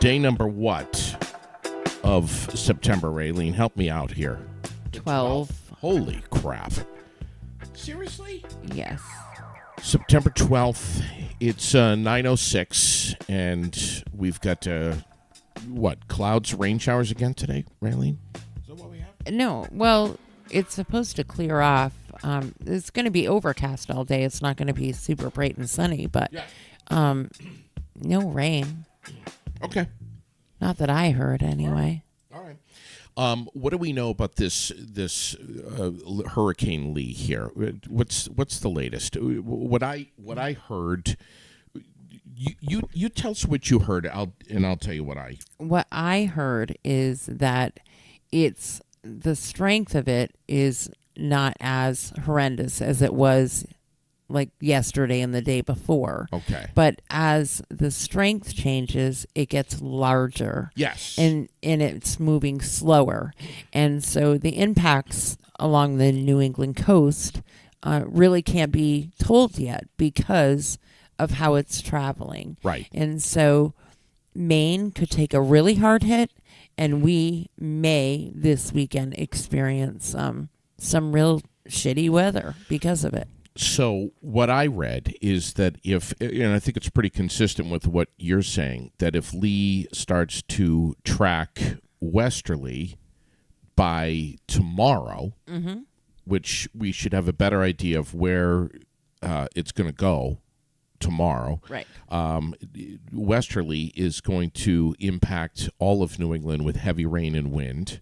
Day number what of September, Raylene? Help me out here. 12. Holy crap. Seriously? Yes. September 12th. It's 9:06, and we've got, clouds, rain showers again today, Raylene? Is that what we have? No, well, it's supposed to clear off. It's going to be overcast all day. It's not going to be super bright and sunny, but no rain. Okay. Not that I heard, anyway. All right. What do we know about this Hurricane Lee here? What's the latest? What I heard. You tell us what you heard. I'll tell you what I. What I heard is that the strength of it is not as horrendous as it was like yesterday and the day before. Okay. But as the strength changes, it gets larger. Yes. And it's moving slower. And so the impacts along the New England coast really can't be told yet because of how it's traveling. Right. And so Maine could take a really hard hit, and we may this weekend experience some real shitty weather because of it. So what I read is that and I think it's pretty consistent with what you're saying, that if Lee starts to track westerly by tomorrow, which we should have a better idea of where it's going to go tomorrow. Right. Westerly is going to impact all of New England with heavy rain and wind.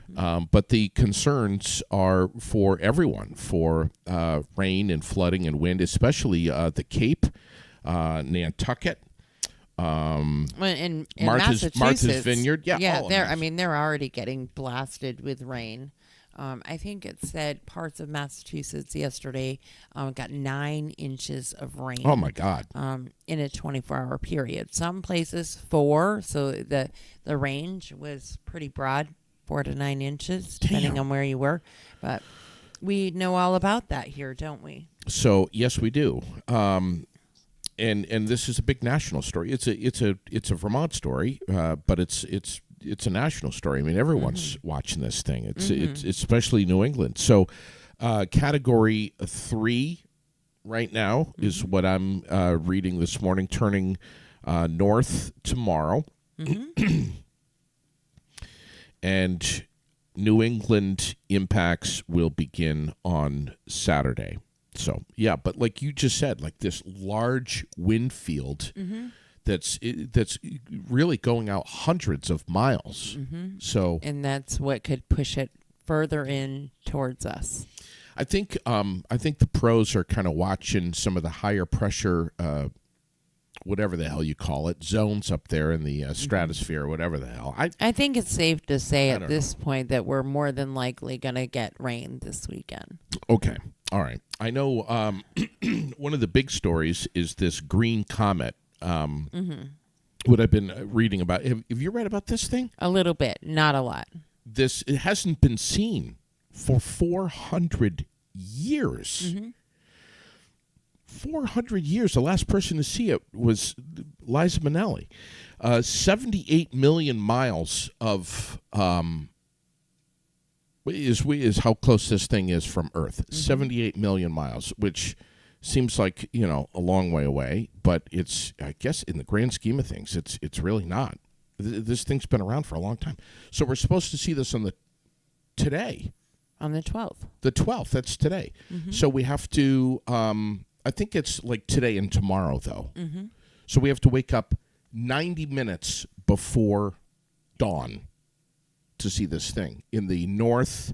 But the concerns are for everyone, for rain and flooding and wind, especially the Cape, Nantucket, In Martha's Massachusetts, Vineyard. Yeah, they're already getting blasted with rain. I think it said parts of Massachusetts yesterday got 9 inches of rain. Oh my God! In a 24-hour period. Some places 4, so the range was pretty broad. 4 to 9 inches, depending on where you were. But we know all about that here, don't we? So yes, we do. And this is a big national story. It's a Vermont story, but it's a national story. I mean, everyone's watching this thing. It's especially New England. So Category 3 right now is what I'm reading this morning, turning north tomorrow. And New England impacts will begin on Saturday. So, yeah, but like you just said, like this large wind field that's really going out hundreds of miles. So, and that's what could push it further in towards us. I think the pros are kind of watching some of the higher pressure whatever the hell you call it, zones up there in the stratosphere, whatever the hell. I think it's safe to say at this point that we're more than likely going to get rain this weekend. Okay. All right. I know one of the big stories is this green comet, what I've been reading about. Have you read about this thing? A little bit, not a lot. It hasn't been seen for 400 years. 400 years. The last person to see it was Liza Minnelli. 78 million miles of is how close this thing is from Earth. 78 million miles, which seems like a long way away, but it's, I guess, in the grand scheme of things, it's really not. This thing's been around for a long time. So we're supposed to see this today. On the 12th. The 12th. That's today. So we have to. I think it's like today and tomorrow, though. So we have to wake up 90 minutes before dawn to see this thing in the north.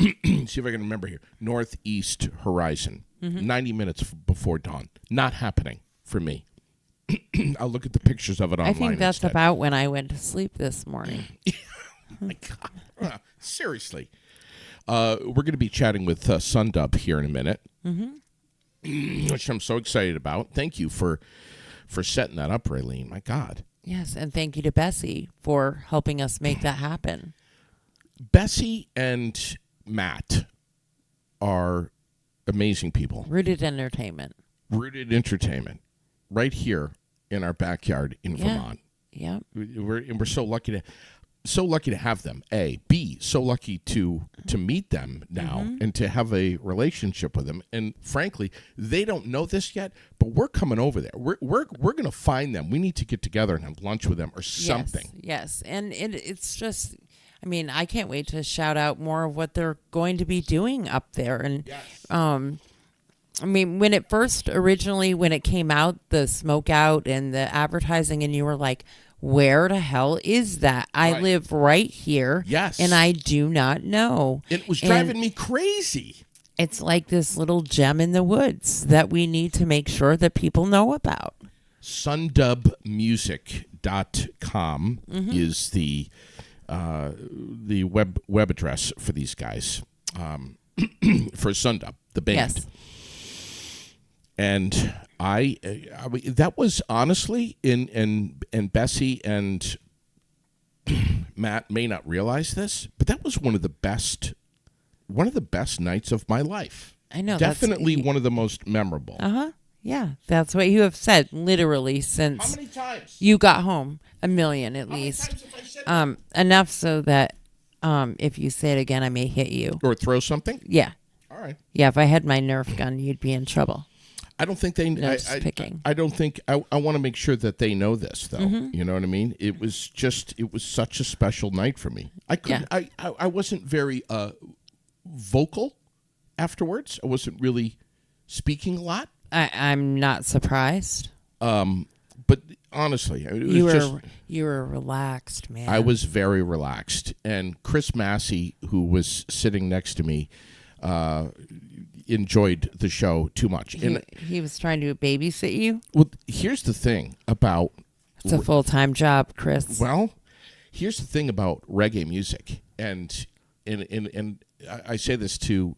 See if I can remember here. Northeast horizon. 90 minutes before dawn. Not happening for me. I'll look at the pictures of it online. I think that's instead. about when I went to sleep this morning. My God. Seriously. We're going to be chatting with SUNDUB here in a minute. Which I'm so excited about. Thank you for setting that up, Raylene. My God. Yes, and thank you to Bessie for helping us make that happen. Bessie and Matt are amazing people. Rooted Entertainment. Right here in our backyard in Vermont. Yep. We're so lucky to have them. A, B, so lucky to meet them now and to have a relationship with them. And frankly, they don't know this yet, but we're coming over there. We're going to find them. We need to get together and have lunch with them or something. Yes. And it's just, I mean, I can't wait to shout out more of what they're going to be doing up there. And I mean, when it came out, the smoke out and the advertising, and you were like, where the hell is that? I live right here. Yes. And I do not know. It was driving me crazy. It's like this little gem in the woods that we need to make sure that people know about. SUNDUBmusic.com is the web address for these guys, for SUNDUB, the band. Yes. And I that was honestly and Bessie and Matt may not realize this, but that was one of the best nights of my life. I know. Definitely one of the most memorable. Yeah, that's what you have said literally since How many times? you got home. A million at How least. many times have I said that? Enough so that if you say it again, I may hit you. Or throw something? Yeah. All right. Yeah, if I had my Nerf gun, you'd be in trouble. I don't think they. Picking. I don't think. I want to make sure that they know this, though. You know what I mean? It was such a special night for me. I couldn't. Yeah. I wasn't very vocal afterwards. I wasn't really speaking a lot. I'm not surprised. But honestly, it was you were relaxed, man. I was very relaxed, and Chris Massey, who was sitting next to me, enjoyed the show too much. He was trying to babysit you? Well, here's the thing about... It's a full-time job, Chris. Well, here's the thing about reggae music, and I say this to...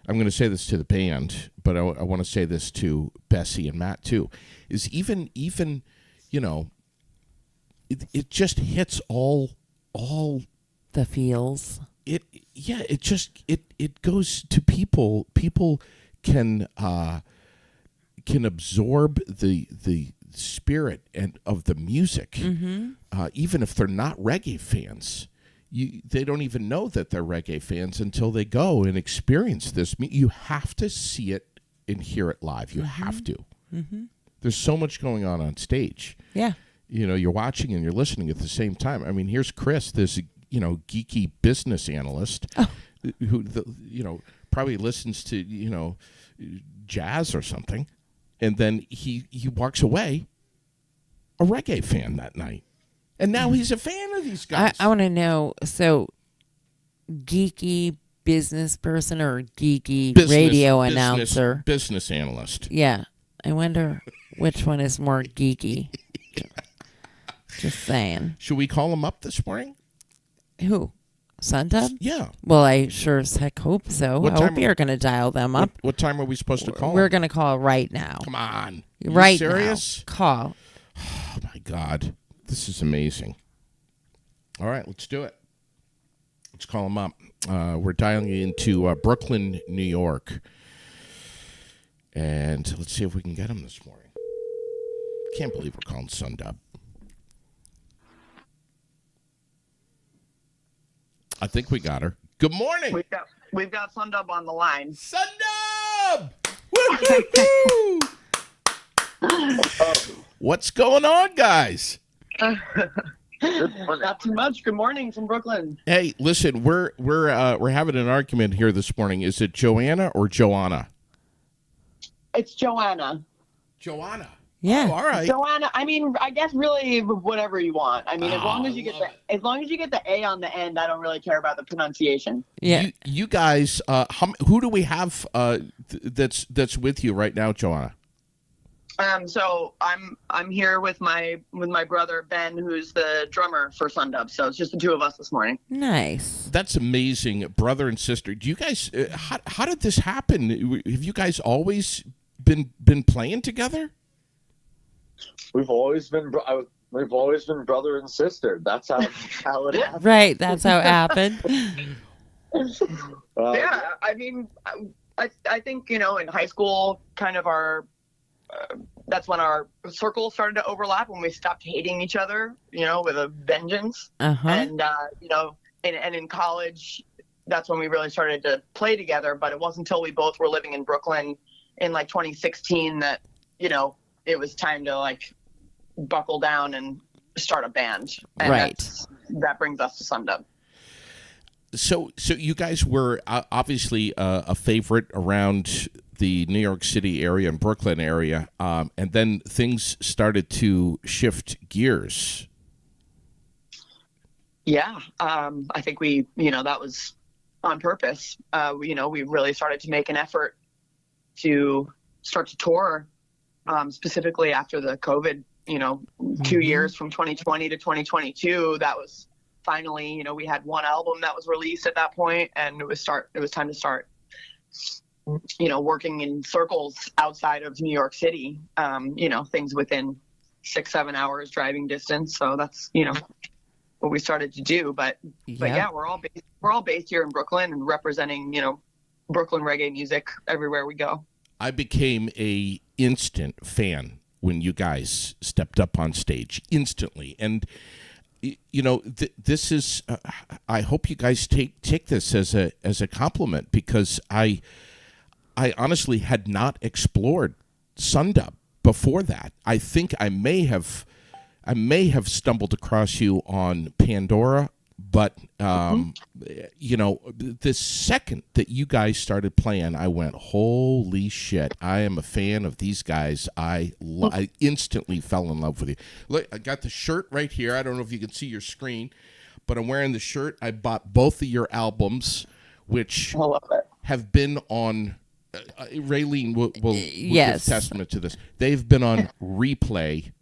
I'm going to say this to the band, but I want to say this to Bessie and Matt, too, is even you know, it just hits all... The feels. It goes to people. People can absorb the spirit of the music, even if they're not reggae fans. They don't even know that they're reggae fans until they go and experience this. You have to see it and hear it live. You have to. There's so much going on stage. Yeah. You know, you're watching and you're listening at the same time. I mean, here's Chris, this geeky business analyst who probably listens to jazz or something, and then he walks away a reggae fan that night, and now he's a fan of these guys. I want to know, so geeky business person or geeky radio announcer? Business analyst. Yeah. I wonder which one is more geeky. Just saying. Should we call him up this morning? Who? SUNDUB? Yeah. Well, I sure as heck hope so. I hope you're going to dial them up. What time are we supposed to call? We're going to call right now. Come on. Right you serious? now. Call. Oh, my God. This is amazing. All right, let's do it. Let's call him up. We're dialing into Brooklyn, New York. And let's see if we can get him this morning. Can't believe we're calling SUNDUB. I think we got her. Good morning. We've got SUNDUB on the line. SUNDUB! Woo-hoo-hoo! What's going on, guys? Not too much. Good morning from Brooklyn. Hey, listen, we're having an argument here this morning. Is it Joanna or Joanna? It's Joanna. Joanna. Yeah. Oh, all right. Joanna. I mean, I guess really whatever you want. I mean, as long as you get the A on the end, I don't really care about the pronunciation. Yeah. You guys, who do we have that's with you right now, Joanna? So I'm here with my brother Ben, who's the drummer for SUNDUB. So it's just the two of us this morning. Nice. That's amazing, brother and sister. Do you guys? How did this happen? Have you guys always been playing together? We've always been brother and sister. That's how it happened. Right. That's how it happened. Yeah. I mean, I think in high school, kind of our that's when our circles started to overlap, when we stopped hating each other, with a vengeance. And and in college, that's when we really started to play together. But it wasn't until we both were living in Brooklyn in like 2016 that it was time to like buckle down and start a band. And that brings us to SUNDUB. So you guys were obviously a favorite around the New York City area and Brooklyn area, and then things started to shift gears. Yeah, I think we, that was on purpose. We really started to make an effort to start to tour, specifically after the COVID, 2 years from 2020 to 2022. That was finally, we had one album that was released at that point, and it was time to start, working in circles outside of New York City, things within 6-7 hours driving distance. So that's, what we started to do. But yeah, we're all based here in Brooklyn and representing, Brooklyn reggae music everywhere we go. I became a instant fan when you guys stepped up on stage instantly. And this is I hope you guys take this as a compliment, because I honestly had not explored SUNDUB before that. I think I may have stumbled across you on Pandora, but the second that you guys started playing, I went, holy shit, I am a fan of these guys. I instantly fell in love with you. Look, I got the shirt right here. I don't know if you can see your screen, but I'm wearing the shirt. I bought both of your albums, which have been on Raylene will give testament to this. They've been on replay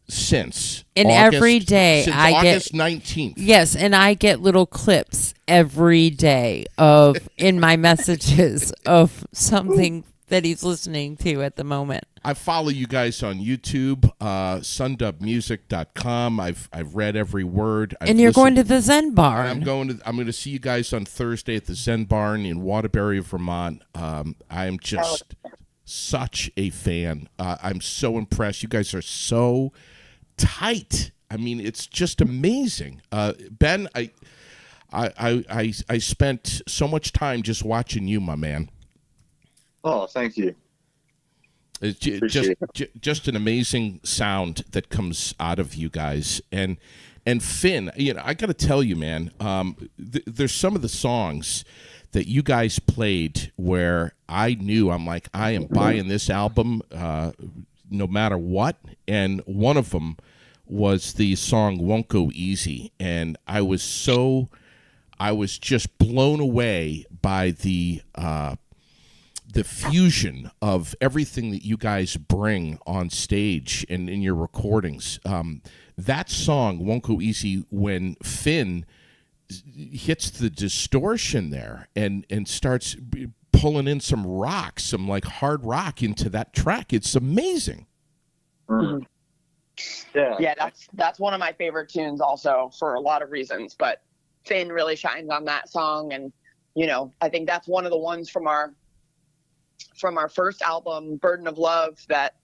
since every day since I August get 19th. Yes, and I get little clips every day of in my messages of something that he's listening to at the moment. I follow you guys on YouTube, sundubmusic.com. I've read every word. And you're going to the Zen Barn. I'm going to see you guys on Thursday at the Zen Barn in Waterbury, Vermont. I am just such a fan. I'm so impressed. You guys are so tight. I mean, it's just amazing. Ben, I spent so much time just watching you, my man. Oh, thank you. It's just an amazing sound that comes out of you guys. And Finn, I got to tell you, man, there's some of the songs that you guys played where I knew, I'm like, I am buying this album no matter what. And one of them was the song Won't Go Easy. And I was just blown away by the fusion of everything that you guys bring on stage and in your recordings. That song, Won't Go Easy, when Finn hits the distortion there and starts pulling in some rock, some like hard rock into that track, it's amazing. Mm-hmm. Yeah, that's one of my favorite tunes also, for a lot of reasons, but Finn really shines on that song. And I think that's one of the ones from our first album, Burden of Love, that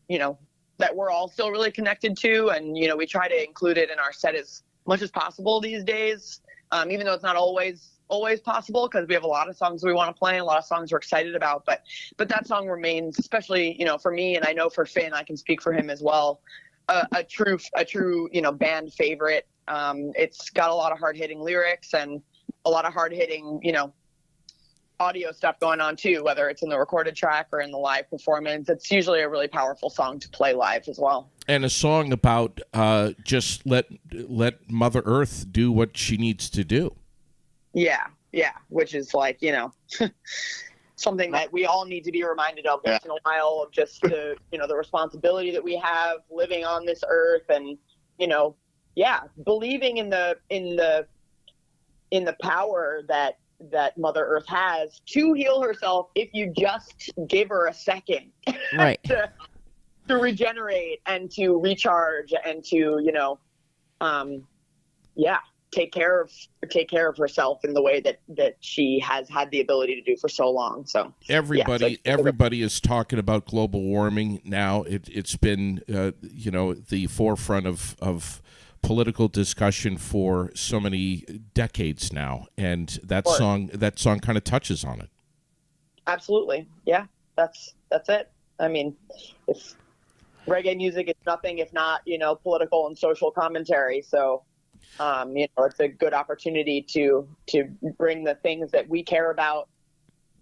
that we're all still really connected to, and we try to include it in our set as much as possible these days, even though it's not always possible, because we have a lot of songs we want to play and a lot of songs we're excited about, but that song remains, especially for me, and I know for Finn, I can speak for him as well, a true band favorite. It's got a lot of hard-hitting lyrics and a lot of hard-hitting audio stuff going on too, whether it's in the recorded track or in the live performance. It's usually a really powerful song to play live as well. And a song about just let Mother Earth do what she needs to do. Yeah, which is like, something that we all need to be reminded of once in a while, of just the the responsibility that we have living on this earth, and believing in the power that Mother Earth has to heal herself if you just give her a second, right? to regenerate and to recharge and to take care of herself in the way that she has had the ability to do for so long. So everybody is talking about global warming now. It's been the forefront of political discussion for so many decades now, and that song kind of touches on it. Absolutely, yeah, that's it. I mean, if reggae music is nothing if not political and social commentary, so it's a good opportunity to bring the things that we care about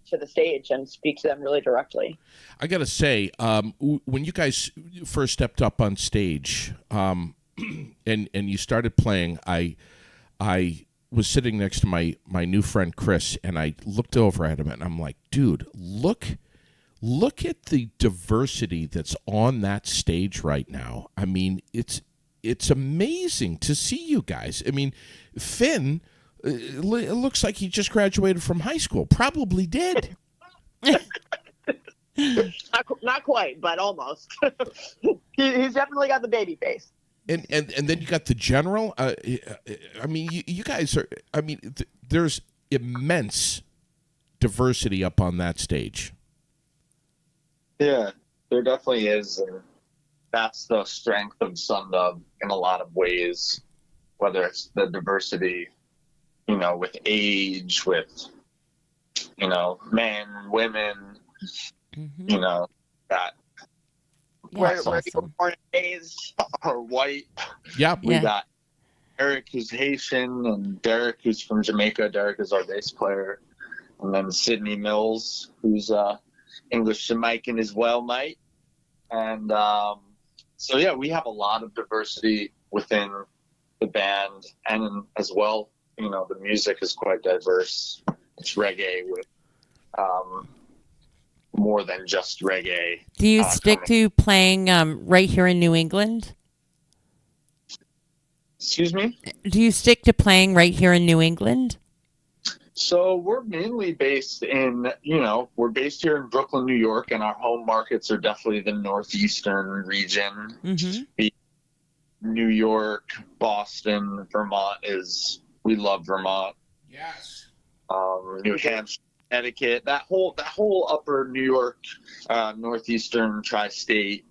to the stage and speak to them really directly. I gotta say, when you guys first stepped up on stage, and you started playing, I was sitting next to my new friend Chris, and I looked over at him, and I'm like, dude, look at the diversity that's on that stage right now. I mean, it's amazing to see you guys. I mean, Finn, it looks like he just graduated from high school. Probably did. Not quite, but almost. He's definitely got the baby face. And then you got the general. I mean, you guys are. I mean, there's immense diversity up on that stage. Yeah, there definitely is, and that's the strength of SUNDUB in a lot of ways. Whether it's the diversity, with age, with men, women, that. Where you were born and raised are white. Yep. We got Eric, who's Haitian, and Derek, who's from Jamaica. Derek is our bass player. And then Sydney Mills, who's English Jamaican as well, mate. And so, yeah, we have a lot of diversity within the band. And as well, the music is quite diverse. It's reggae with more than just reggae. Do you stick to playing right here in New England? Excuse me? Do you stick to playing right here in New England? So we're mainly based in, we're based here in Brooklyn, New York, and our home markets are definitely the northeastern region. Mm-hmm. New York, Boston, Vermont we love Vermont. Yes. New Hampshire, Connecticut, that whole upper New York, northeastern tri-state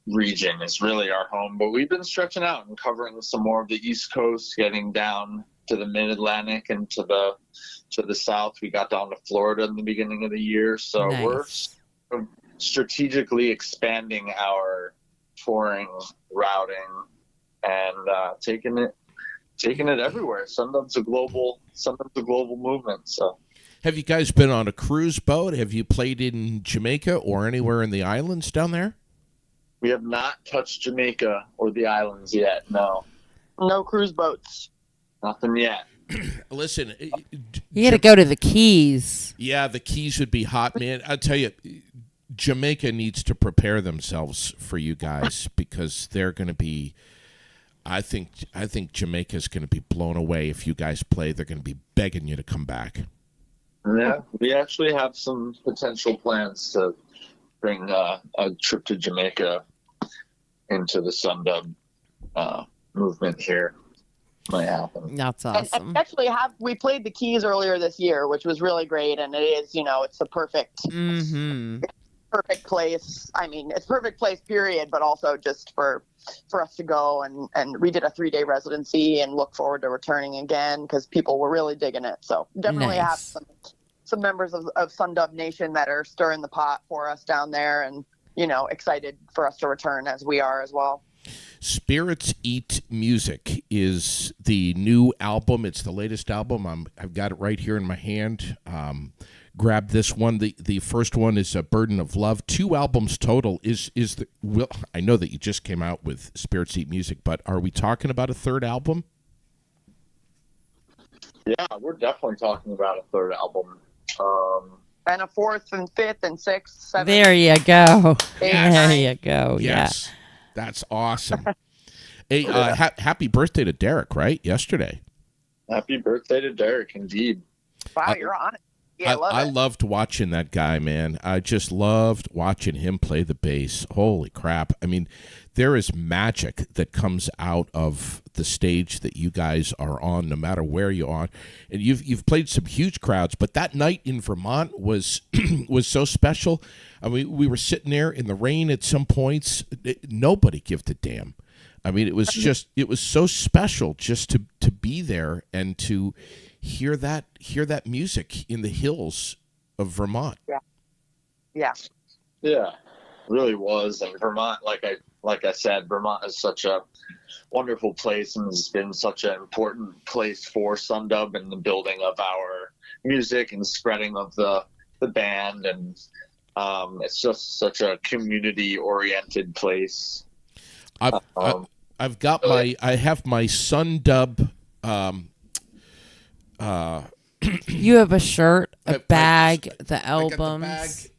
region is really our home. But we've been stretching out and covering some more of the East Coast, getting down to the Mid-Atlantic and to the South. We got down to Florida in the beginning of the year, so nice. We're strategically expanding our touring, routing, and taking it everywhere. SUNDUB's a global movement. So, have you guys been on a cruise boat? Have you played in Jamaica or anywhere in the islands down there? We have not touched Jamaica or the islands yet. No cruise boats. Nothing yet. Listen, you got to go to the Keys. Yeah, the Keys would be hot, man. I'll tell you, Jamaica needs to prepare themselves for you guys because they're going to be. I think Jamaica's going to be blown away if you guys play. They're going to be begging you to come back. Yeah, we actually have some potential plans to bring a trip to Jamaica into the SUNDUB movement here. Might happen. That's awesome. And actually, we played the Keys earlier this year, which was really great, and it is, it's the perfect place. I mean, it's perfect place, period, but also just for us to go, and we did a 3-day residency and look forward to returning again because people were really digging it. So definitely have some members of SUNDUB Nation that are stirring the pot for us down there, and excited for us to return as we are as well. Spirits Eat Music is the new album. It's the latest album. I've got it right here in my hand. Grab this one. The first one is A Burden of Love. 2 albums total. I know that you just came out with Spirits Eat Music, but are we talking about a third album? Yeah, we're definitely talking about a third album. And a 4th and 5th and 6th, 7th. There you go. Yes. There you go. Yes. Yeah. That's awesome. Hey, happy birthday to Derek, right? Yesterday. Happy birthday to Derek, indeed. Wow, you're on it. Yeah, I loved watching that guy, man. I just loved watching him play the bass. Holy crap. I mean, there is magic that comes out of the stage that you guys are on, no matter where you are. And you've played some huge crowds, but that night in Vermont was was so special. I mean, we were sitting there in the rain at some points. Nobody gave a damn. I mean, it was so special just to be there and to hear that music in the hills of Vermont. Yeah. Yeah, really was. And Vermont, like I said, Vermont is such a wonderful place and has been such an important place for SUNDUB and the building of our music and spreading of the band. And it's just such a community-oriented place. I have my SUNDUB. You have a shirt, a bag, the albums.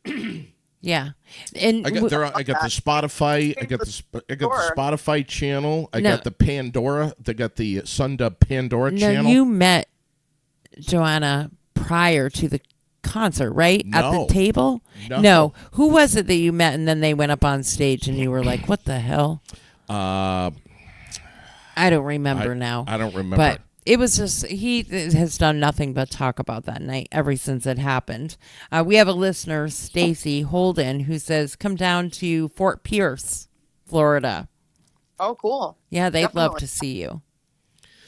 Yeah, and I got the Spotify. I got the Spotify channel. I got the Pandora. They got the SUNDUB Pandora channel. No, you met Joanna prior to the concert, right? No. At the table? No. Who was it that you met and then they went up on stage and you were like, what the hell? I don't remember now. I don't remember. But it was just, he has done nothing but talk about that night ever since it happened. We have a listener, Stacy Holden, who says, come down to Fort Pierce, Florida. Oh, cool. Yeah, they'd Definitely. love to see you.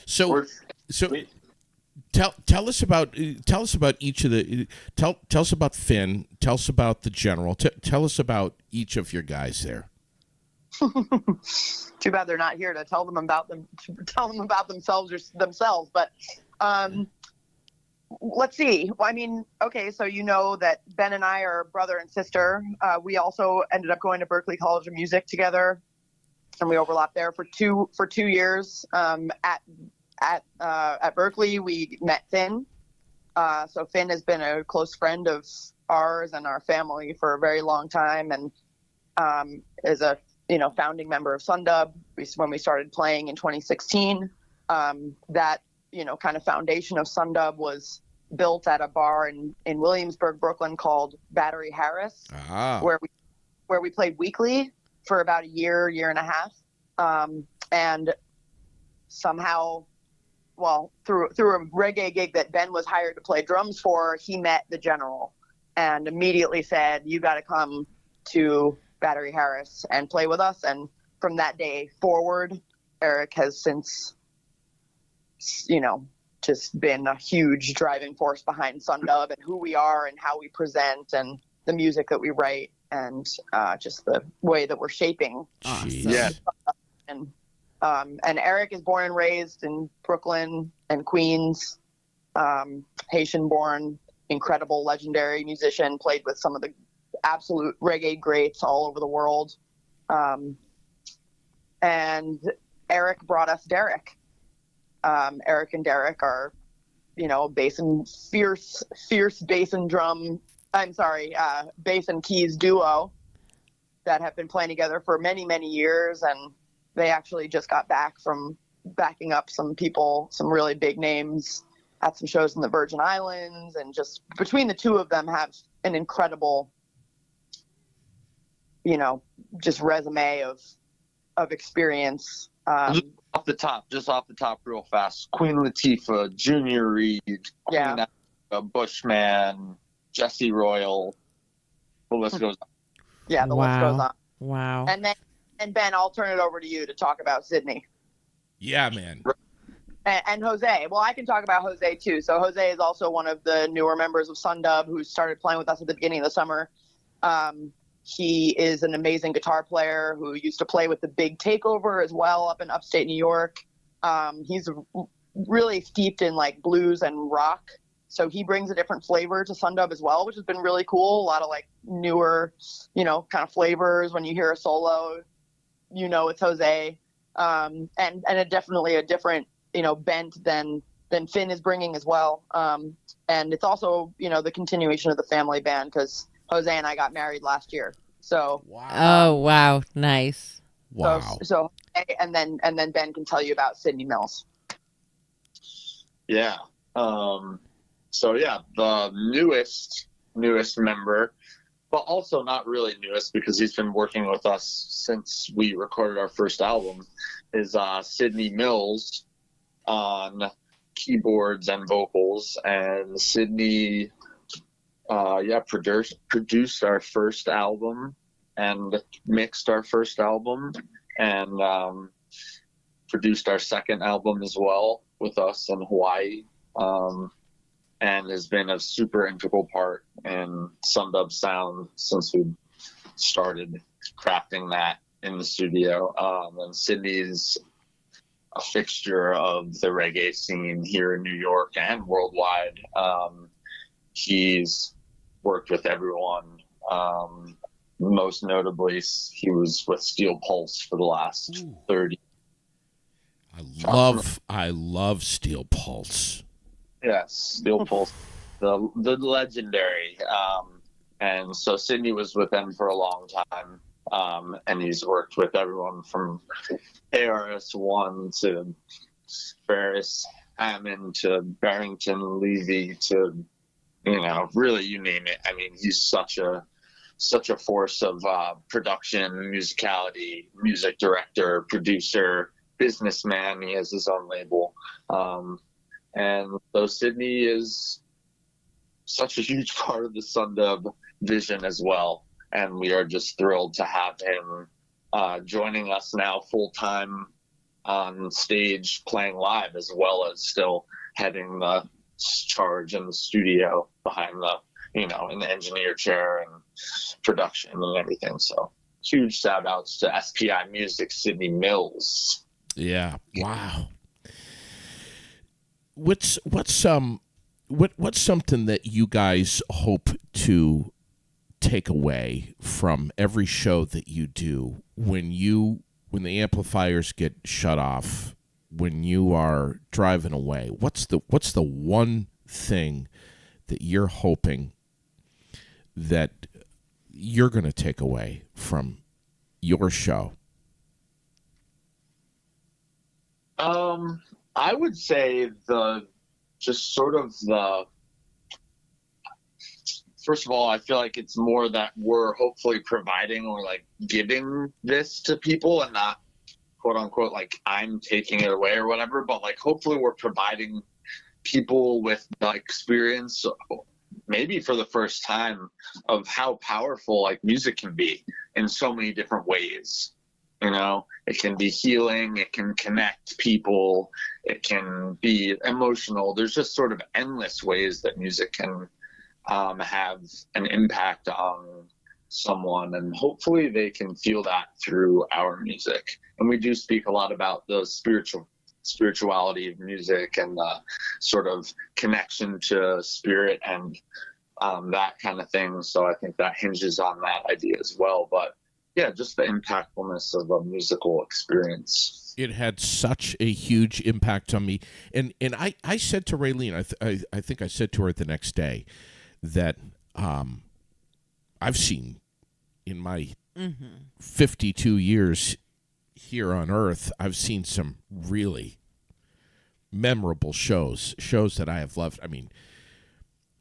So tell us about each of the tell us about Finn. Tell us about the general. Tell us about each of your guys there. Too bad they're not here to tell them about themselves. But let's see. Well, I mean, okay, so you know that Ben and I are brother and sister. We also ended up going to Berklee College of Music together, and we overlapped there for two years. At Berklee, we met Finn. So Finn has been a close friend of ours and our family for a very long time, and is a founding member of SUNDUB. When we started playing in 2016, that kind of foundation of SUNDUB was built at a bar in Williamsburg, Brooklyn called Battery Harris, where we played weekly for about a year and a half, and somehow, well, through a reggae gig that Ben was hired to play drums for, he met the general and immediately said, "You got to come to Battery Harris and play with us." And from that day forward, Eric has since, just been a huge driving force behind SUNDUB and who we are and how we present and the music that we write and just the way that we're shaping. Yeah. And Eric is born and raised in Brooklyn and Queens, Haitian-born, incredible, legendary musician, played with some of the absolute reggae greats all over the world. And Eric brought us Derek. Eric and Derek are, bass and fierce bass and bass and keys duo that have been playing together for many, many years. And they actually just got back from backing up some people, some really big names at some shows in the Virgin Islands. And just between the two of them have an incredible, just resume of experience. Just off the top real fast. Queen Latifah, Junior Reed, Queen Africa, Bushman, Jesse Royal. The list goes on. Yeah, the list goes on. Wow. And Ben, I'll turn it over to you to talk about Sydney. Yeah, man. And Jose. Well, I can talk about Jose too. So Jose is also one of the newer members of SUNDUB who started playing with us at the beginning of the summer. He is an amazing guitar player who used to play with the Big Takeover as well up in upstate New York. He's really steeped in like blues and rock. So he brings a different flavor to SUNDUB as well, which has been really cool. A lot of like newer, kind of flavors. When you hear a solo, it's Jose. And definitely a different, bent than Finn is bringing as well. And it's also, the continuation of the family band because Jose and I got married last year. So wow. Wow, nice. Wow. So and then Ben can tell you about Sydney Mills. Yeah. The newest member but also not really newest because he's been working with us since we recorded our first album, is Sydney Mills on keyboards and vocals. And Sydney, produced our first album and mixed our first album and produced our second album as well with us in Hawaii. And has been a super integral part in SUNDUB sound since we started crafting that in the studio. And Sydney's a fixture of the reggae scene here in New York and worldwide. He's worked with everyone. Most notably, he was with Steel Pulse for the last 30. I love Steel Pulse. Yes, Steel Pulse, the legendary. And so Sydney was with them for a long time. And he's worked with everyone from ARS-1 to Ferris Hammond to Barrington Levy to, really you name it. I mean, he's such a force of production, musicality, music director, producer, businessman. He has his own label. And so Sydney is such a huge part of the SUNDUB vision as well. And we are just thrilled to have him joining us now full-time on stage playing live, as well as still heading the charge in the studio behind the, in the engineer chair and production and everything. So huge shout outs to SPI Music, Sydney Mills. Yeah. Wow. What's something that you guys hope to take away from every show that you do when the amplifiers get shut off, when you are driving away? What's the one thing that you're hoping that you're going to take away from your show? I would say first of all, I feel like it's more that we're hopefully providing or like giving this to people and not quote unquote, like I'm taking it away or whatever, but like hopefully we're providing people with the experience, maybe for the first time, of how powerful like music can be in so many different ways. It can be healing, it can connect people, it can be emotional. There's just sort of endless ways that music can have an impact on someone, and hopefully they can feel that through our music. And we do speak a lot about the spirituality of music and the sort of connection to spirit and that kind of thing. So I think that hinges on that idea as well. But yeah, just the impactfulness of a musical experience. It had such a huge impact on me. And I said to Raylene, I think I said to her the next day that I've seen in my 52 years here on Earth, I've seen some really memorable shows that I have loved. I mean,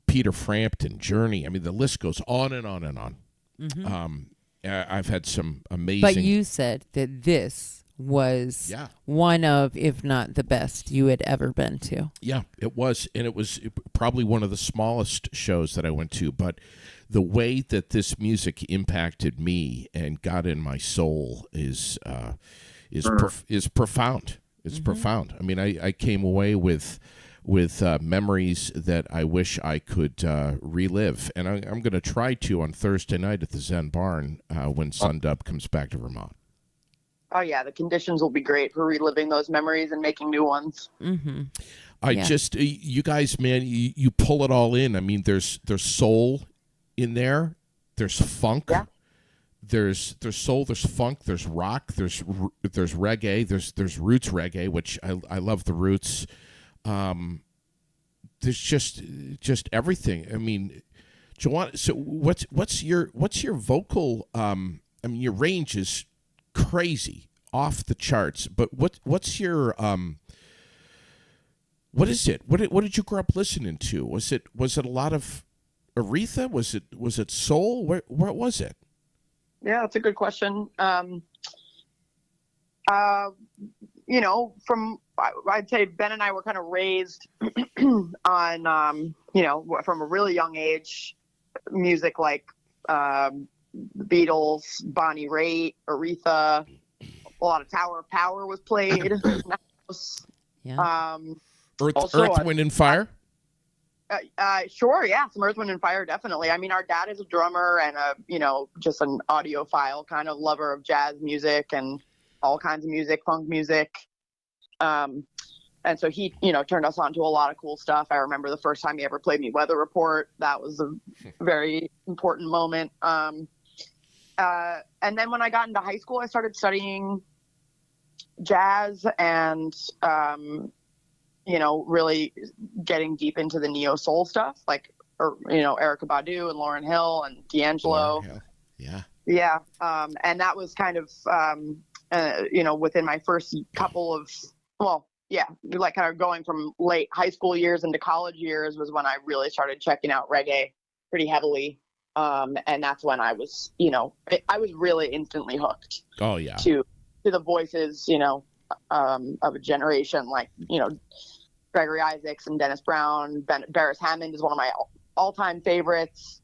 Peter Frampton, Journey. I mean, the list goes on and on and on. I've had some amazing... But you said that this was one of, if not the best you had ever been to. Yeah, it was. And it was probably one of the smallest shows that I went to. But the way that this music impacted me and got in my soul is profound. It's profound. I mean, I came away with memories that I wish I could relive. And I'm going to try to on Thursday night at the Zen Barn when SUNDUB comes back to Vermont. Oh, yeah. The conditions will be great for reliving those memories and making new ones. You guys, man, you pull it all in. I mean, there's soul in there. There's funk. Yeah. There's soul, there's funk, there's rock, there's reggae, there's roots reggae, which I love the roots. There's just everything. I mean, Joanna, so what's your vocal? I mean, your range is crazy, off the charts. But what's your what is it? What did you grow up listening to? Was it a lot of Aretha? Was it soul? Where was it? Yeah, that's a good question. From I'd say Ben and I were kind of raised on, from a really young age, music like the Beatles, Bonnie Raitt, Aretha. A lot of Tower of Power was played. Yeah. Earth, Wind, and Fire. Sure, yeah, some Earth, Wind, and Fire, definitely. I mean, our dad is a drummer and just an audiophile kind of lover of jazz music and all kinds of music, funk music. And so he, turned us on to a lot of cool stuff. I remember the first time he ever played me Weather Report. That was a very important moment. And then when I got into high school, I started studying jazz and, really getting deep into the neo soul stuff, like, Erykah Badu and Lauryn Hill and D'Angelo. Yeah. Yeah. And that was kind of, within my first couple of, like kind of going from late high school years into college years was when I really started checking out reggae pretty heavily. And that's when I was, I was really instantly hooked. Oh yeah. To the voices, of a generation, like, Gregory Isaacs and Dennis Brown. Beres Hammond is one of my all-time favorites.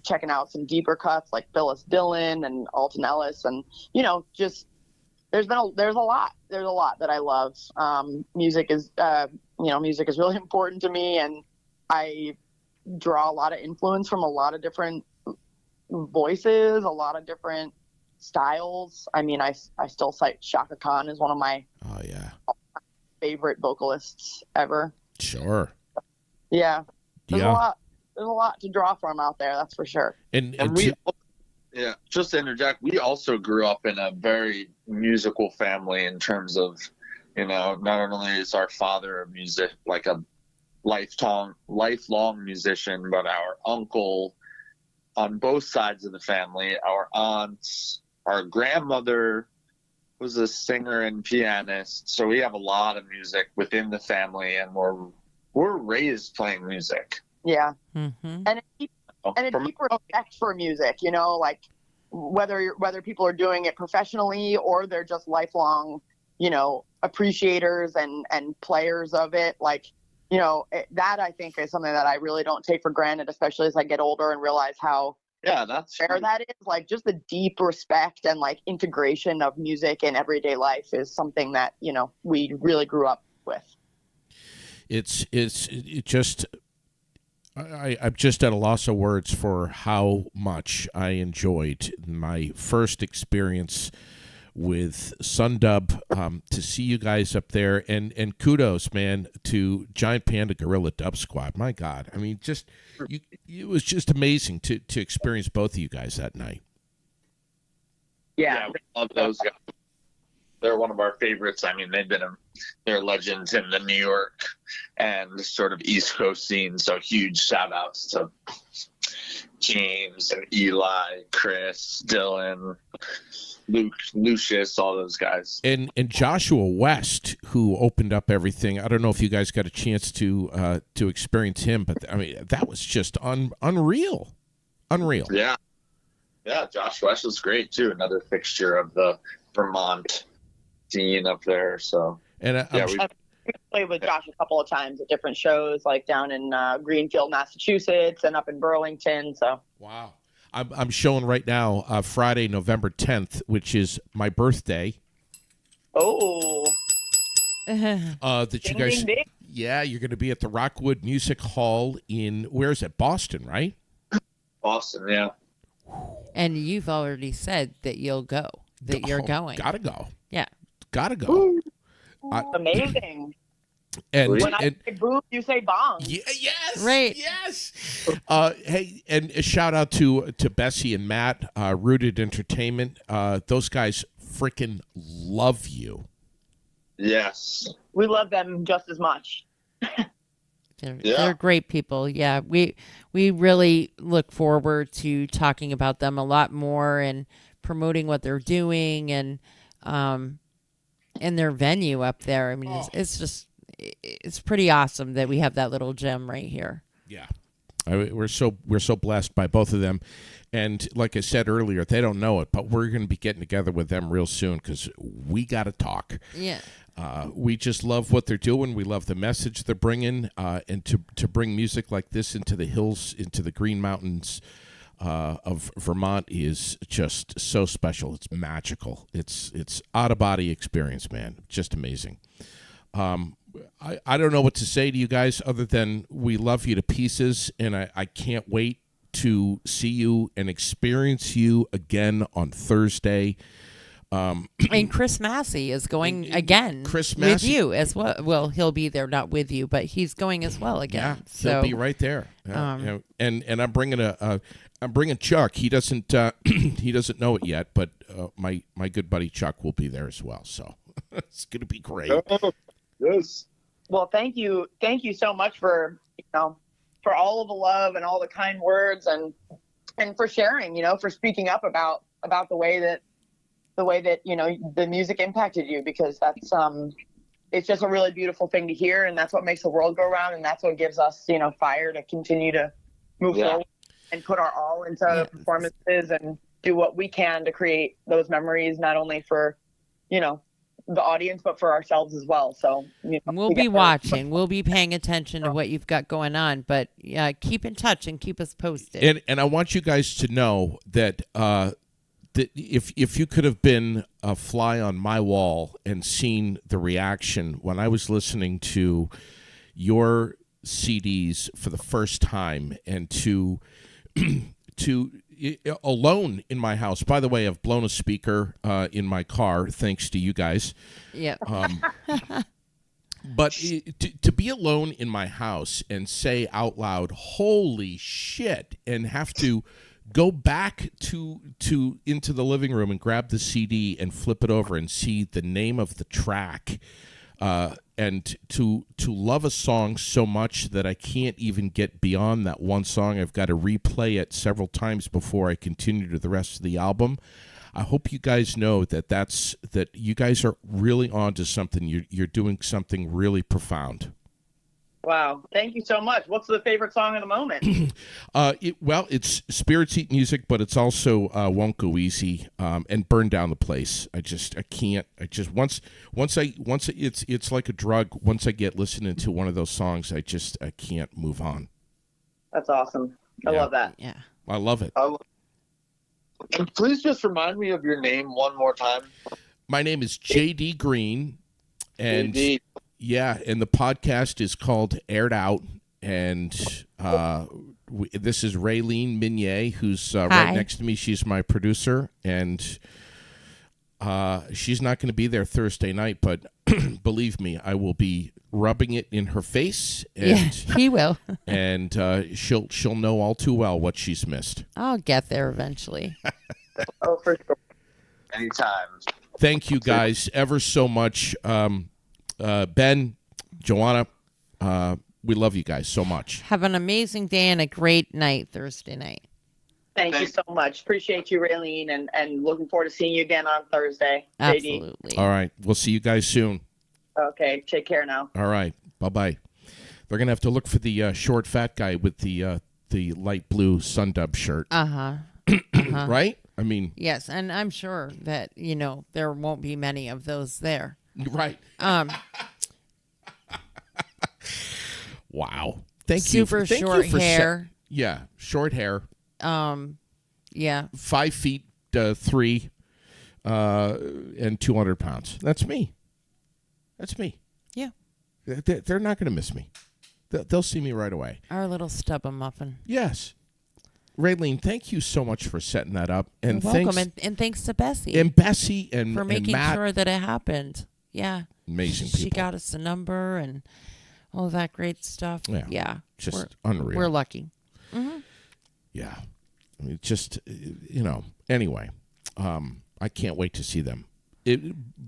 Checking out some deeper cuts like Phyllis Dillon and Alton Ellis, and just there's a lot that I love. Music is really important to me, and I draw a lot of influence from a lot of different voices, a lot of different styles. I mean, I still cite Shaka Khan as one of my favorite vocalists ever. Sure. Yeah. There's a lot to draw from out there, that's for sure. And just to interject, we also grew up in a very musical family in terms of, not only is our father a music, like a lifelong musician, but our uncle on both sides of the family, our aunts, our grandmother was a singer and pianist. So we have a lot of music within the family, and we're raised playing music. Yeah. Mm-hmm. And a deep respect for music, like whether people are doing it professionally or they're just lifelong, appreciators and players of it. Like, that I think is something that I really don't take for granted, especially as I get older and realize how that's fair that is. Like, just the deep respect and like integration of music in everyday life is something that, we really grew up with. I'm just at a loss of words for how much I enjoyed my first experience with SUNDUB, to see you guys up there, and kudos, man, to Giant Panda Gorilla Dub Squad. My God, I mean, it was just amazing to experience both of you guys that night. Yeah, we love those guys. They're one of our favorites. I mean, they're legends in the New York and sort of East Coast scene. So huge shout outs to James and Eli, Chris, Dylan, Luke, Lucius, all those guys. And Joshua West, who opened up everything. I don't know if you guys got a chance to experience him, but I mean, that was just unreal. Unreal. Yeah. Yeah, Josh West was great too. Another fixture of the Vermont scene up there. So I've played with Josh a couple of times at different shows, like down in Greenfield, Massachusetts, and up in Burlington. So wow, I'm showing right now Friday, November 10th, which is my birthday. Oh, that you guys, you're going to be at the Rockwood Music Hall in, where is it? Boston, right? Boston, yeah. And you've already said that you're going. Gotta go. Yeah. Gotta go. Amazing. And when I say boom, you say bong. Yes. Right. Yes. Hey, and a shout out to Bessie and Matt, Rooted Entertainment. Those guys freaking love you. Yes. We love them just as much. They're great people. Yeah, we really look forward to talking about them a lot more and promoting what they're doing and their venue up there. I mean, it's pretty awesome that we have that little gem right here. Yeah. We're so blessed by both of them, and like I said earlier, they don't know it, but we're going to be getting together with them real soon because we got to talk. Yeah. We just love what they're doing. We love the message they're bringing, and to bring music like this into the hills, into the Green Mountains of Vermont is just so special. It's magical. It's out of body experience, man. Just amazing. I don't know what to say to you guys other than we love you to pieces, and I can't wait to see you and experience you again on Thursday. And Chris Massey is going again with you as well. Well, he'll be there, not with you, but he's going as well again. Yeah, so he'll be right there. Yeah, and I'm bringing Chuck. He doesn't he doesn't know it yet, but my good buddy Chuck will be there as well. So it's gonna be great. Yes. Well, thank you so much for for all of the love and all the kind words and for sharing, for speaking up about the way that the music impacted you, because that's it's just a really beautiful thing to hear, and that's what makes the world go round, and that's what gives us fire to continue to move forward and put our all into performances and do what we can to create those memories, not only for the audience but for ourselves as well. So we'll be watching, we'll be paying attention to what you've got going on, but keep in touch and keep us posted. And I want you guys to know that that if you could have been a fly on my wall and seen the reaction when I was listening to your CDs for the first time, and to alone in my house. By the way, I've blown a speaker in my car thanks to you guys. Yeah. But to be alone in my house and say out loud, "Holy shit," and have to go back to into the living room and grab the CD and flip it over and see the name of the track, and to love a song so much that I can't even get beyond that one song. I've got to replay it several times before I continue to the rest of the album. I hope you guys know that you guys are really on to something. You're doing something really profound. Wow. Thank you so much. What's the favorite song of the moment? It's Spirits Eat Music, but it's also Won't Go Easy, and Burn Down the Place. It's like a drug. Once I get listening to one of those songs, I can't move on. That's awesome. I love that. Yeah. I love it. And please just remind me of your name one more time. My name is J.D. Green, and JD. Yeah, and the podcast is called Aired Out, and this is Raylene Minier, who's right next to me. She's my producer, and she's not going to be there Thursday night, but believe me, I will be rubbing it in her face. And, he will. And she'll know all too well what she's missed. I'll get there eventually. Oh, for sure. Anytime. Thank you guys ever so much. Ben, Joanna, we love you guys so much. Have an amazing day and a great night Thursday night. Thank you so much. Appreciate you, Raylene, and looking forward to seeing you again on Thursday. Absolutely. JD. All right. We'll see you guys soon. Okay. Take care now. All right. Bye-bye. They're going to have to look for the short, fat guy with the light blue SUNDUB shirt. Uh-huh. Right? I mean... Yes, and I'm sure that, there won't be many of those there. Right. Wow. Thank you. Super short hair. Yeah, short hair. Yeah. 5 feet 3, and 200 pounds. That's me. Yeah. They're not going to miss me. They'll see me right away. Our little stubborn muffin. Yes. Raylene, thank you so much for setting that up. And You're welcome. And thanks to Bessie. And Bessie and for making Matt. sure that it happened. Yeah. Amazing people. She got us a number and all that great stuff. Yeah. Just unreal. We're lucky. Mm-hmm. Yeah. I mean, just, anyway, I can't wait to see them.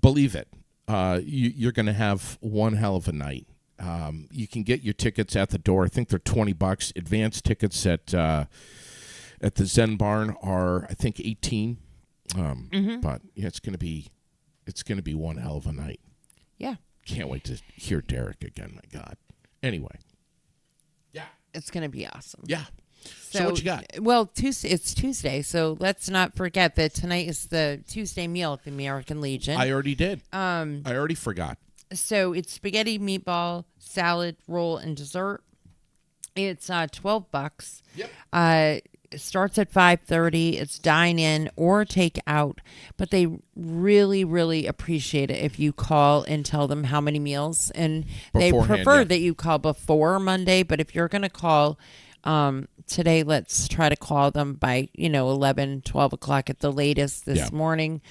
Believe it. You're going to have one hell of a night. You can get your tickets at the door. I think they're $20. Advance tickets at the Zen Barn are, I think, $18. But yeah, it's going to be one hell of a night. Yeah. Can't wait to hear Derek again. My God. Anyway. Yeah. It's going to be awesome. Yeah. So what you got? Well, it's Tuesday, so let's not forget that tonight is the Tuesday meal at the American Legion. I already did. I already forgot. So it's spaghetti, meatball, salad, roll, and dessert. It's $12. Yep. It starts at 5:30. It's dine in or take out, but they really, really appreciate it if you call and tell them how many meals. And they prefer that you call before Monday. But if you're going to call today, let's try to call them by 11, 12 o'clock at the latest this morning.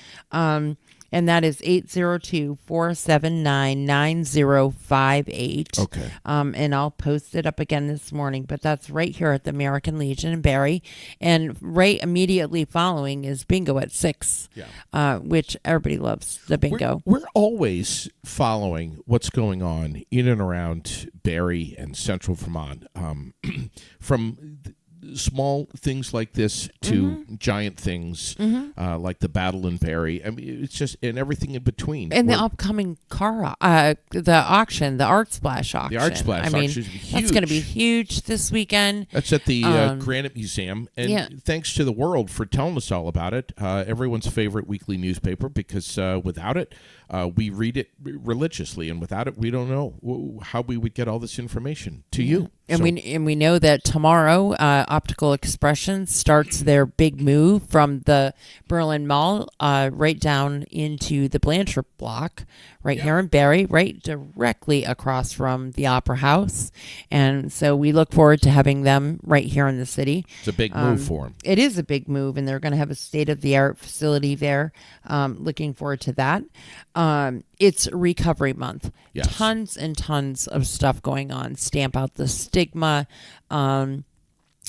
And that is 802-479-9058. Okay. And I'll post it up again this morning. But that's right here at the American Legion in Barrie. And right immediately following is bingo at 6, which everybody loves the bingo. We're always following what's going on in and around Barrie and Central Vermont, from small things like this to giant things like the battle in Barrie. I mean, it's just, and everything in between. And the upcoming car, the auction, the Art Splash auction. The Art Splash auction is huge. That's going to be huge this weekend. That's at the Granite Museum. And thanks to the world for telling us all about it. Everyone's favorite weekly newspaper, because without it, we read it religiously, and without it, we don't know how we would get all this information to you. And we know that tomorrow, Optical Expressions starts their big move from the Berlin Mall right down into the Blanchard block, right here in Barrie, right directly across from the Opera House. And so we look forward to having them right here in the city. It's a big move for them. It is a big move, and they're going to have a state-of-the-art facility there. Looking forward to that. It's Recovery Month. Yes. Tons and tons of stuff going on. Stamp Out the Stigma.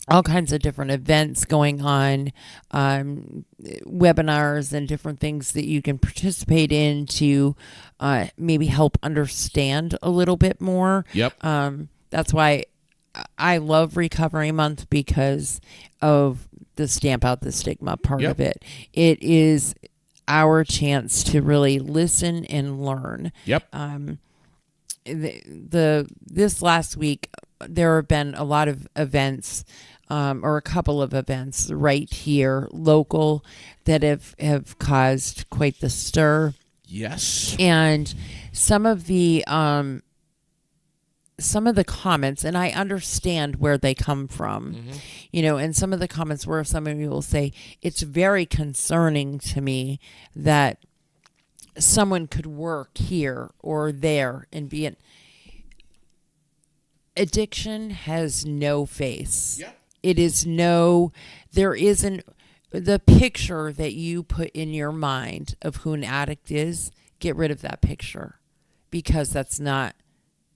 All kinds of different events going on, webinars and different things that you can participate in to maybe help understand a little bit more. Yep. That's why I love Recovery Month, because of the Stamp Out the Stigma part of it. It is our chance to really listen and learn. Yep. This last week, there have been a lot of events, or a couple of events right here, local, that have caused quite the stir. Yes. And some of the comments, and I understand where they come from, and some of the comments where some of you will say, it's very concerning to me that someone could work here or there and be an addiction has no face. Yeah. It is there isn't the picture that you put in your mind of who an addict is. Get rid of that picture, because it's not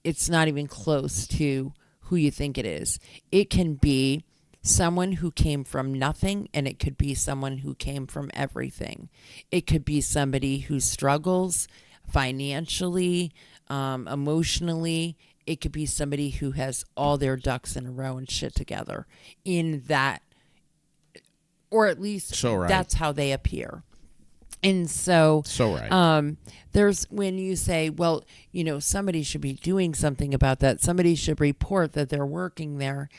even close to who you think it is. It can be someone who came from nothing, and it could be someone who came from everything. It could be somebody who struggles financially, emotionally. It could be somebody who has all their ducks in a row and shit together in that, or at least that's how they appear. And so right. There's when you say, well, somebody should be doing something about that. Somebody should report that they're working there.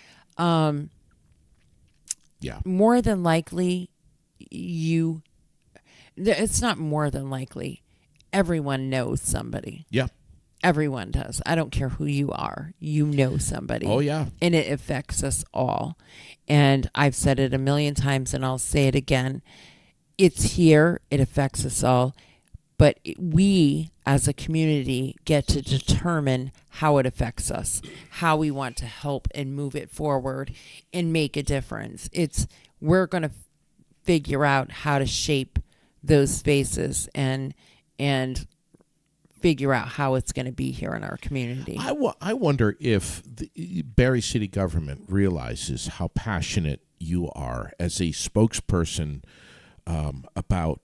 More than likely, it's not more than likely. Everyone knows somebody. Yeah. Everyone does. I don't care who you are. You know somebody. Oh, yeah. And it affects us all. And I've said it a million times, and I'll say it again. It's here. It affects us all. But we, as a community, get to determine how it affects us, how we want to help and move it forward and make a difference. We're going to figure out how to shape those spaces and figure out how it's going to be here in our community. I wonder if the Barrie City government realizes how passionate you are as a spokesperson about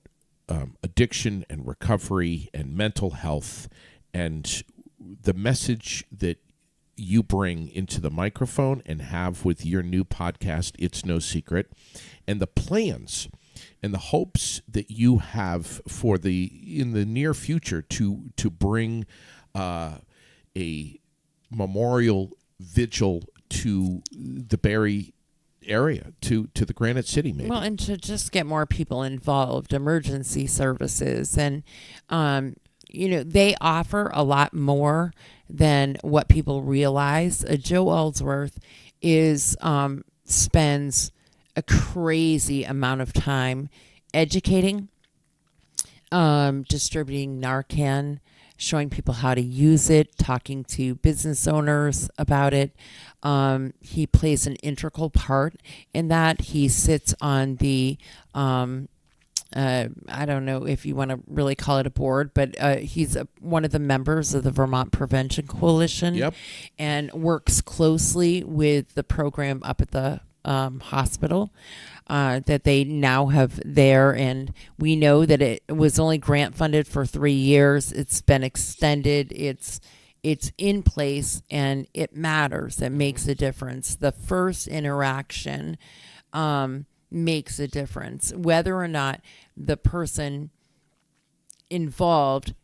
addiction and recovery and mental health, and the message that you bring into the microphone and have with your new podcast, It's No Secret, and the plans and the hopes that you have for in the near future to bring a memorial vigil to the Barrie area, to the Granite City, maybe. Well, and to just get more people involved, emergency services, and they offer a lot more than what people realize. Joe Ellsworth spends a crazy amount of time educating, distributing Narcan, showing people how to use it, talking to business owners about it. He plays an integral part in that. He sits on the, I don't know if you want to really call it a board, but he's one of the members of the Vermont Prevention Coalition. Yep. And works closely with the program up at the hospital that they now have there. And we know that it was only grant funded for 3 years. It's been extended. It's in place, and it matters. It makes a difference. The first interaction makes a difference. Whether or not the person involved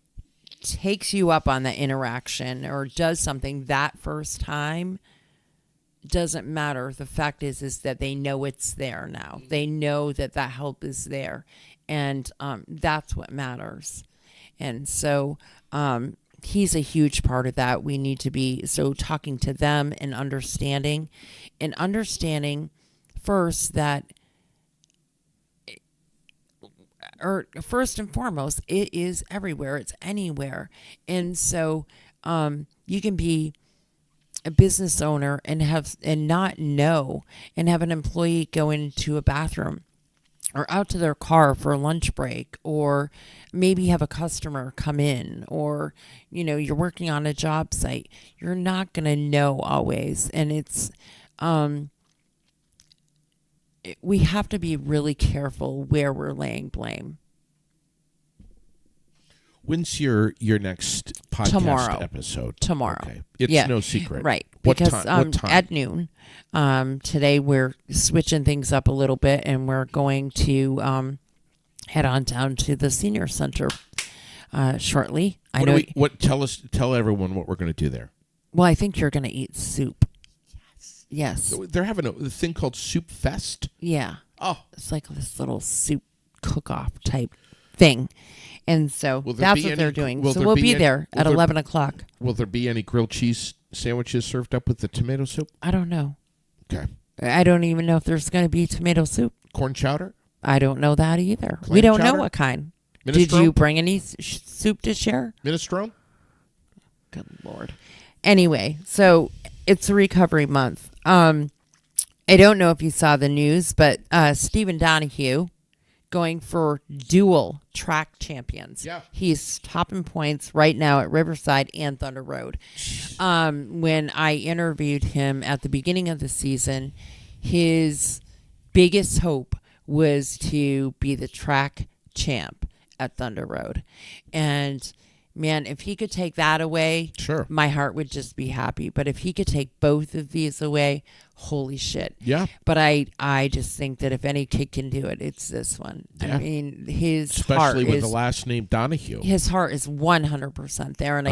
takes you up on the interaction or does something that first time doesn't matter. The fact is that they know it's there now. They know that help is there, and that's what matters. And so he's a huge part of that. We need to be talking to them and understanding first that, or first and foremost, it is everywhere. It's anywhere. And so you can be a business owner and not know, and have an employee go into a bathroom or out to their car for a lunch break, or maybe have a customer come in, or you're working on a job site. You're not going to know always, and it's we have to be really careful where we're laying blame. When's your next podcast episode? Tomorrow. Okay. It's no secret. Right. What Because time? At noon. Today we're switching things up a little bit, and we're going to head on down to the senior center shortly. Tell everyone what we're going to do there. Well, I think you're going to eat soup. Yes. So they're having a thing called Soup Fest? Yeah. Oh. It's like this little soup cook-off type thing. And so that's what they're doing. So we'll be there at 11 o'clock. Will there be any grilled cheese sandwiches served up with the tomato soup? I don't know. Okay. I don't even know if there's going to be tomato soup. Corn chowder? I don't know that either. Clam we don't chowder? know what kind. Minestrone? Did you bring any soup to share? Minestrone? Good Lord. Anyway, so it's a recovery month. I don't know if you saw the news, but Stephen Donahue going for dual track champions. Yeah. He's topping points right now at Riverside and Thunder Road. When I interviewed him at the beginning of the season, his biggest hope was to be the track champ at Thunder Road. And man, if he could take that away, sure, my heart would just be happy. But if he could take both of these away, holy shit. Yeah. But I just think that if any kid can do it, it's this one. Yeah. I mean, his especially heart with is, the last name Donahue. His heart is 100% there, and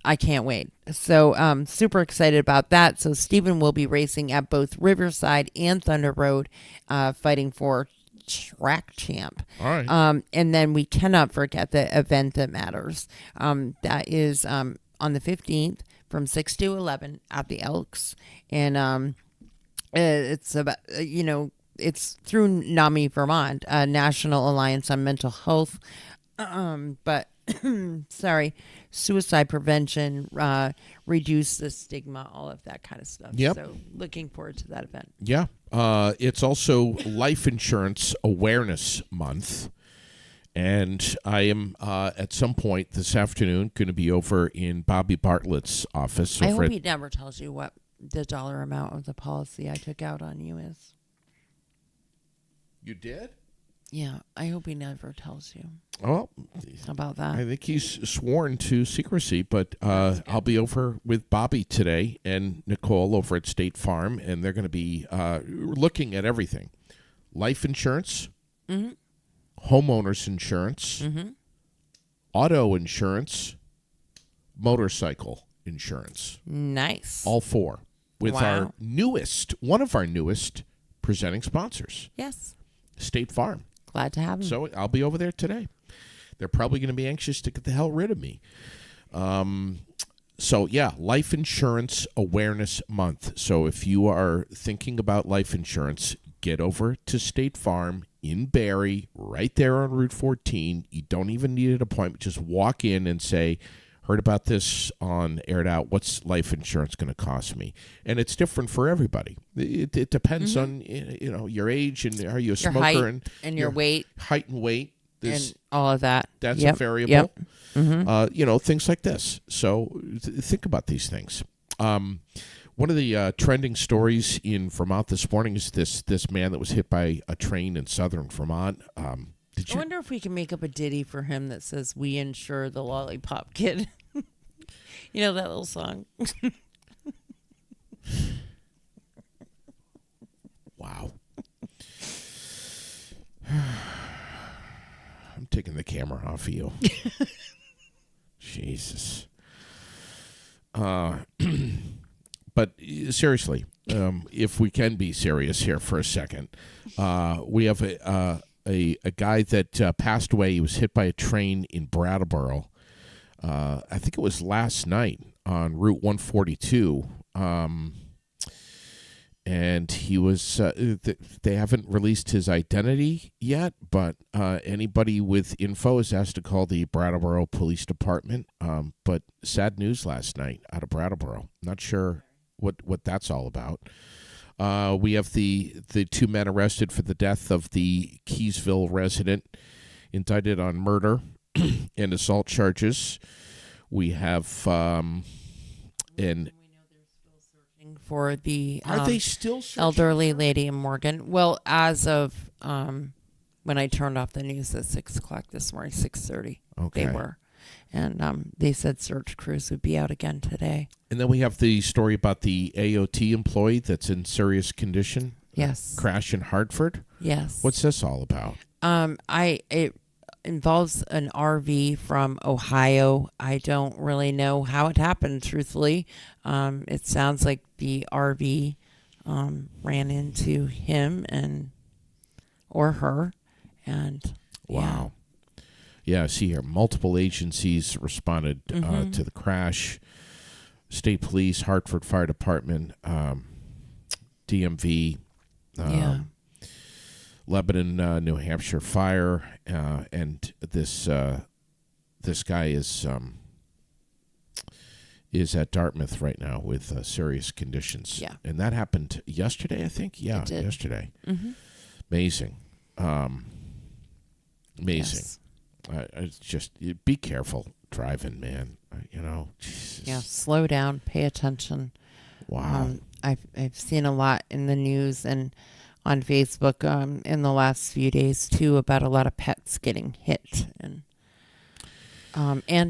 I can't wait. So super excited about that. So Stephen will be racing at both Riverside and Thunder Road, fighting for track champ. All right. And then we cannot forget the event that matters. That is on the 15th from 6 to 11 at the Elks. And it's about, it's through NAMI Vermont, National Alliance on Mental Health. But sorry, suicide prevention, reduce the stigma, all of that kind of stuff. Yep. So looking forward to that event. Yeah. It's also Life Insurance Awareness Month. And I am, at some point this afternoon, going to be over in Bobby Bartlett's office. I hope he never tells you what the dollar amount of the policy I took out on you is. You did? Yeah, I hope he never tells you. Oh, about that. I think he's sworn to secrecy, but I'll be over with Bobby today and Nicole over at State Farm, and they're going to be looking at everything. Life insurance, homeowners insurance, auto insurance, motorcycle insurance. Nice. All four. with Wow. one of our newest presenting sponsors, Yes. State Farm. Glad to have him. So I'll be over there today. They're probably going to be anxious to get the hell rid of me. So, yeah, Life Insurance Awareness Month. So if you are thinking about life insurance, get over to State Farm in Barrie, right there on Route 14. You don't even need an appointment. Just walk in and say, heard about this on Aired Out. What's life insurance going to cost me? And it's different for everybody. It depends on your age and are you a Your smoker height and your weight. Height and weight. And all of that. That's a variable. Yep. Mm-hmm. Things like this. So think about these things. One of the trending stories in Vermont this morning is this man that was hit by a train in southern Vermont. I wonder if we can make up a ditty for him that says, "We insure the lollipop kid." You know that little song? Wow. I'm taking the camera off of you. Jesus. But seriously, if we can be serious here for a second, we have a guy that passed away. He was hit by a train in Brattleboro. I think it was last night on Route 142. And he was, they haven't released his identity yet, but anybody with info is asked to call the Brattleboro Police Department. But sad news last night out of Brattleboro. Not sure what that's all about. We have the two men arrested for the death of the Keysville resident, indicted on murder and assault charges. We have for the are they still searching? Elderly lady in Morgan. Well, as of when I turned off the news at 6 o'clock this morning, 6:30, they were. And they said search crews would be out again today. And then we have the story about the AOT employee that's in serious condition. Yes. Crash in Hartford. Yes. What's this all about? It involves an RV from Ohio. I don't really know how it happened, truthfully. It sounds like the RV ran into him or her. And wow. Yeah, I see here multiple agencies responded to the crash. State Police, Hartford Fire Department, DMV, Lebanon, New Hampshire Fire, and this guy is at Dartmouth right now with serious conditions. Yeah, and that happened yesterday, I think. Yeah, it did. Yesterday. Mm-hmm. Amazing, amazing. Yes. It's just be careful driving, man. Jesus. Yeah, slow down, pay attention. Wow. I've seen a lot in the news and on Facebook in the last few days too about a lot of pets getting hit and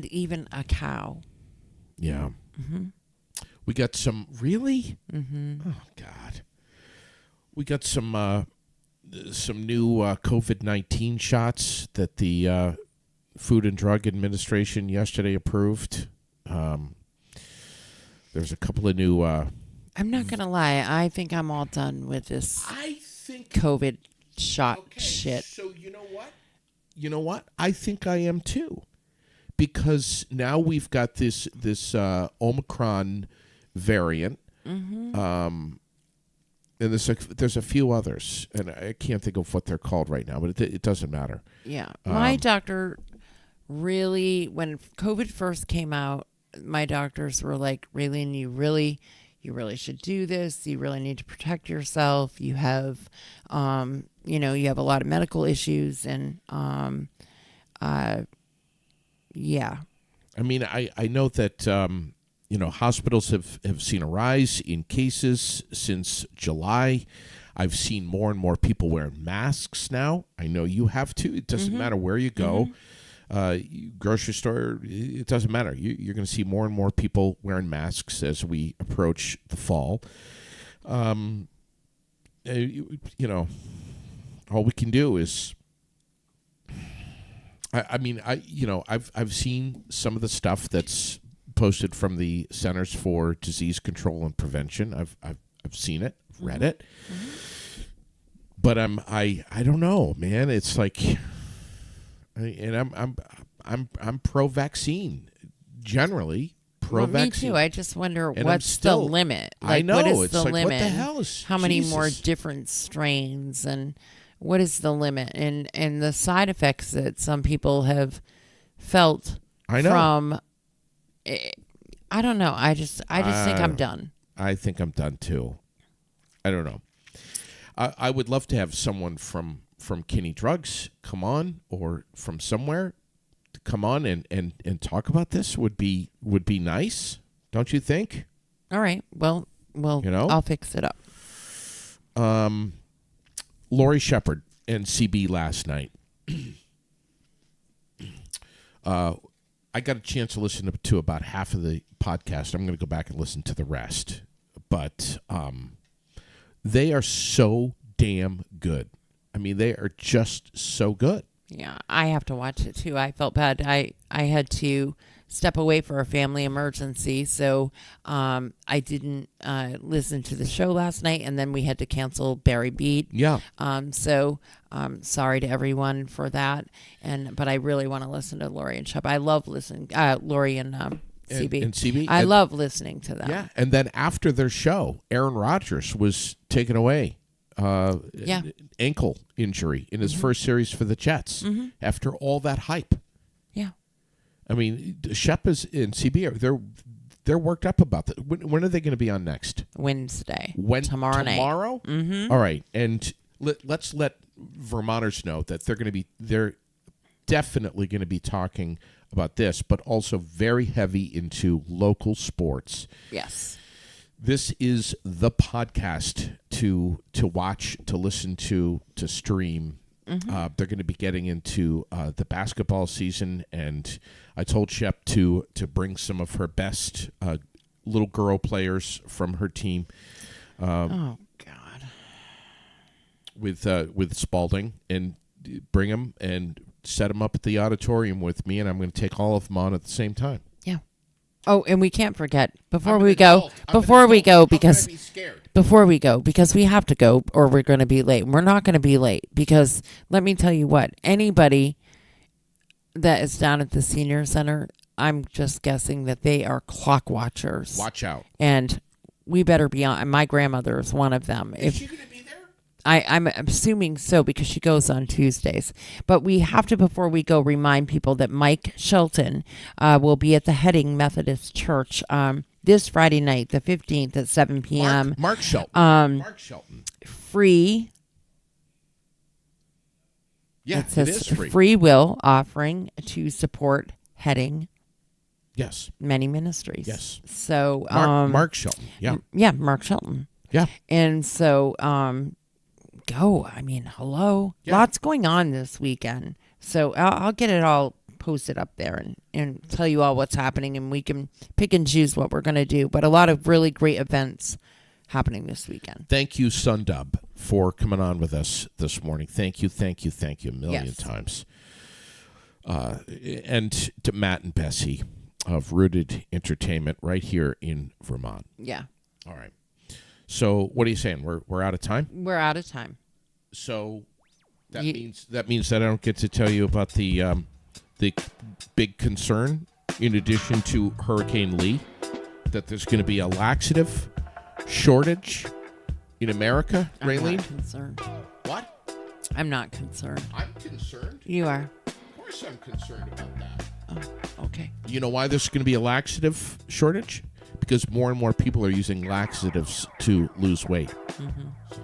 even a cow. Yeah. Mm-hmm. We got some really. Mm-hmm. Oh God. We got some new COVID-19 shots that the Food and Drug Administration yesterday approved. There's a couple of new. I'm not gonna lie. I think I'm all done with this. I think COVID shot shit. So you know what? I think I am too, because now we've got this Omicron variant. Mm-hmm. And there's a few others, and I can't think of what they're called right now, but it doesn't matter. Yeah, my doctor really, when COVID first came out, my doctors were like, "Raylene, you really should do this. You really need to protect yourself. You have, you have a lot of medical issues, and yeah." I mean, I know that. Hospitals have seen a rise in cases since July. I've seen more and more people wearing masks now. I know you have too. It doesn't matter where you go. Grocery store, it doesn't matter. You're going to see more and more people wearing masks as we approach the fall. All we can do is... I've seen some of the stuff that's posted from the Centers for Disease Control and Prevention. I've seen it, read it, but I don't know, man. It's like, and I'm pro-vaccine generally. Pro-vaccine. Me too. I just wonder and what's the limit. I know. What is it's the like, limit? what the hell is? How many Jesus. more different strains, and what is the limit? And the side effects that some people have felt from. I don't know. I just think I'm done. I think I'm done too. I don't know. I would love to have someone from Kinney Drugs come on, or from somewhere to come on and talk about this. Would be nice, don't you think? All right. Well, I'll fix it up. Lori Shepherd and CB last night. I got a chance to listen to about half of the podcast. I'm going to go back and listen to the rest. But they are so damn good. I mean, they are just so good. Yeah, I have to watch it too. I felt bad. I had to step away for a family emergency, so I didn't listen to the show last night, and then we had to cancel Barry Beat. Yeah. So sorry to everyone for that, but I really want to listen to Lori and Shep. I love listening. Lori and CB. And CB. I love listening to them. Yeah, and then after their show, Aaron Rodgers was taken away. Ankle injury in his first series for the Jets after all that hype. Yeah. I mean, Shep is in CB. They're worked up about that. When are they going to be on next? Wednesday. Tomorrow night. Tomorrow? Mm-hmm. All right. And let's let Vermonters know that they're definitely going to be talking about this, but also very heavy into local sports. Yes. This is the podcast to watch, to listen to stream. They're going to be getting into the basketball season, and I told Shep to bring some of her best little girl players from her team. Oh God! With Spalding, and bring them and set them up at the auditorium with me, and I'm going to take all of them on at the same time. Yeah. Oh, and we can't forget before we go, because we have to go, or we're going to be late. We're not going to be late, because let me tell you what, anybody that is down at the senior center, I'm just guessing that they are clock watchers. Watch out. And we better be on. My grandmother is one of them. Is she going to be there? I'm assuming so, because she goes on Tuesdays. But we have to, before we go, remind people that Mike Shelton will be at the Heading Methodist Church this Friday night, the 15th at 7 p.m. Mark Shelton. Mark Shelton. Free. Yeah, it says it is free. Free will offering to support Heading. Yes. Many ministries. Yes. So Mark Shelton. Yeah. Yeah, Mark Shelton. Yeah. And so go. I mean, hello. Yeah. Lots going on this weekend. So I'll get it all posted up there and tell you all what's happening, and we can pick and choose what we're going to do. But a lot of really great events happening this weekend. Thank you, SUNDUB, for coming on with us this morning. Thank you a million times. And to Matt and Bessie of Rooted Entertainment right here in Vermont. Yeah. All right. So what are you saying? We're out of time? We're out of time. So that means that I don't get to tell you about the big concern, in addition to Hurricane Lee, that there's going to be a laxative shortage in America, Raylene? I'm not concerned. What? I'm not concerned. I'm concerned. You are. Of course I'm concerned about that. Oh, okay. You know why there's going to be a laxative shortage? Because more and more people are using laxatives to lose weight. Mm-hmm. So,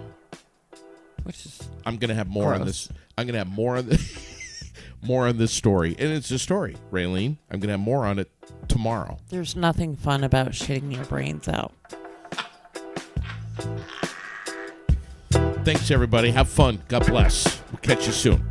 which is I'm going to have more on this. I'm going to have more on more on this story. And it's a story, Raylene. I'm going to have more on it tomorrow. There's nothing fun about shitting your brains out. Thanks, everybody. Have fun. God bless. We'll catch you soon.